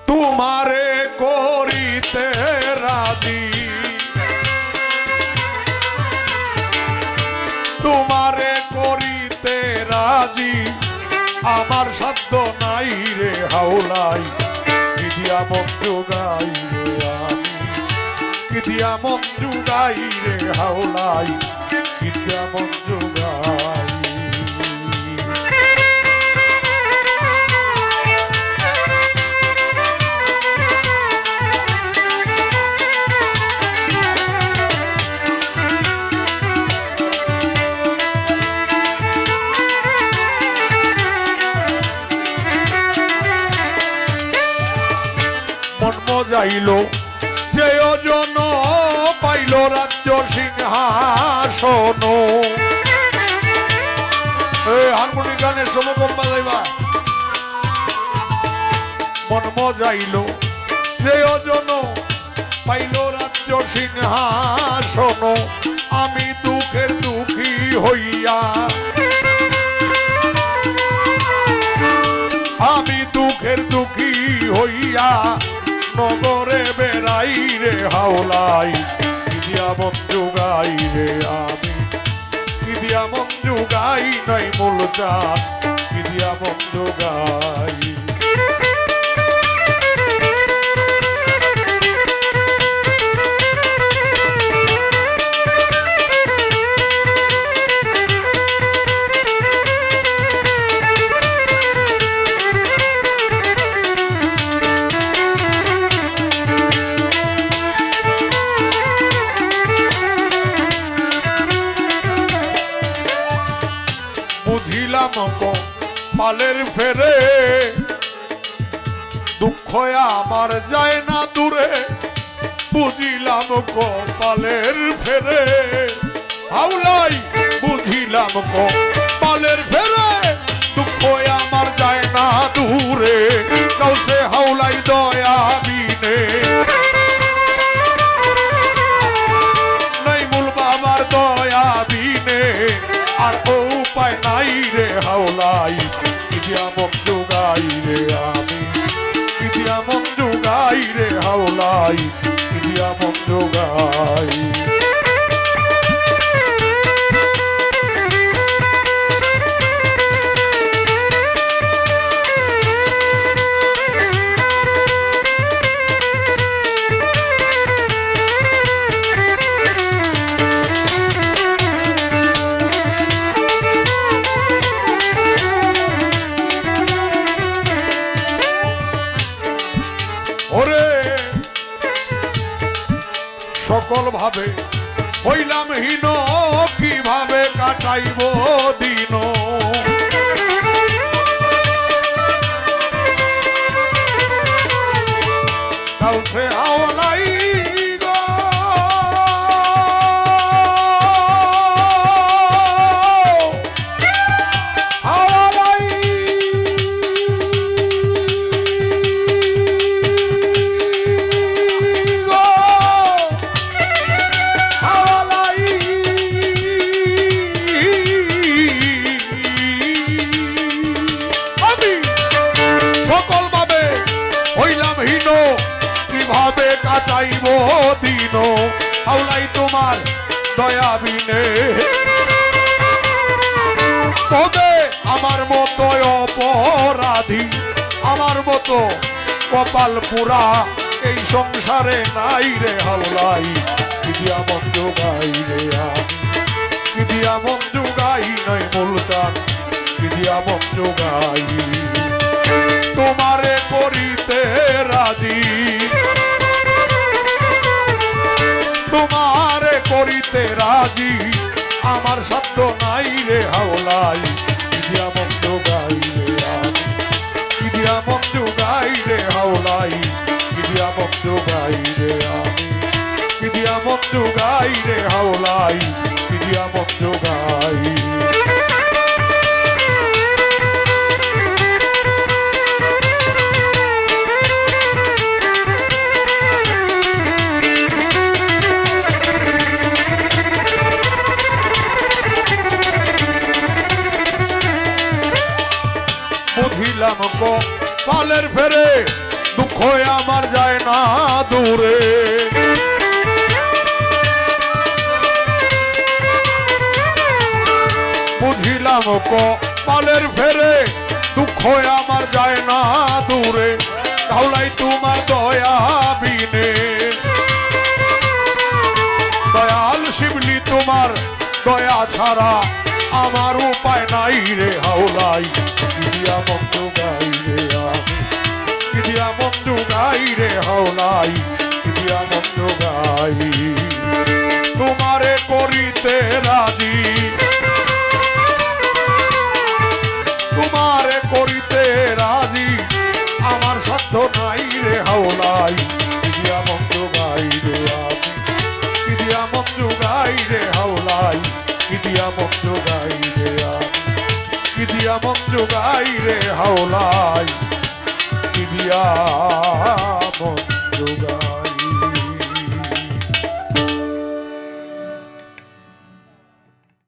তোমারে করিতে রাজি, তোমারে করিতে রাজি, আমার সাধ্য নাই রে হাওলাই, কি দিয়া মন জোগাই রে আমি, কি দিয়া মন জোগাই রে হাওলাই, কি দিয়া মন জোগাই। যাইল যে ওজন পাইল রাজ্য সিংহাসন, হারমোনি গানের সমকম বাজাইবা। মন মজাইল যে ওজন পাইল রাজ্য সিংহাসন, আমি দুঃখের দুঃখী হইয়া, আমি দুঃখের দুঃখী হইয়া নগরে বেড়াই রে হাওলাই, কি দিয়া মন জোগাই রে আমি, কি দিয়া মন জোগাই নাই মূল চাঁদ, কি দিয়া মন জোগাই। পালের ফেরে দুঃখ আমার যায় না দূরে, বুঝিলাম কপালের ফেরে হাওলাই, বুঝিলাম কপালের ফেরে দুঃখ আমার যায় না দূরে, কাউসে হাওলাই দয়া বিনে নাই মূল বাবার দয়া বিনে আর উপায় নাই রে হাওলাই, কি দিয়া মন জোগাই রে আমি, কি দিয়া মন জোগাই রে হাওলাই, কি দিয়া মন জোগাই। সকল ভাবে হইলাম হীন, কিভাবে কাটাইব দিন, কাউসে হাওলাই গো, হাওলাই কাটাইব দিন, হাওলাই তোমার দয়া বিনে তবে আমার মতো অপরাধী, আমার মতো কপাল পুরা এই সংসারে নাই রে হাওলাই, কি দিয়া মন জোগাই রে আমি, কি দিয়া মন জোগাই নাই মুলতান, কি দিয়া মন জোগাই। তোমারে করিতে রাজি, তোমারে করিতে রাজি, আমার সাধ্য নাই রে হাওলাই, কি দিয়া মন জোগাই রে আমি, কি দিয়া মন জোগাই রে হাওলাই, কি দিয়া মন জোগাই রে আমি, কি দিয়া মন জোগাই রে হাওলাই, কি দিয়া মন জোগাই। বুঝিলাম কপালের ফেরে দুঃখ আমার যায় না দূরে বুঝিলাম কপালের ফেরে দুঃখ আমার যায় না দূরে তাহলেই তোমার দয়া বিনে দয়াল শিবলি তোমার দয়া ছাড়া আমার উপায় নাই রে হাওলাই ইদিয়া মন্দ গাই রে আমি ইদিয়া মন্দ গাই রে হাওলাই ইদিয়া মন্দ গাই তোমারে করিতে রাজি তোমারে করিতে রাজি আমার সাধ্য নাই রে হাওলাই ইদিয়া মন্দ গাই রে আমি ইদিয়া মন্দ গাই রে হাওলাই ইদিয়া মন্দ গাই রে আমি ইদিয়া মন্দ গাই রে হাওলাই ইদিয়া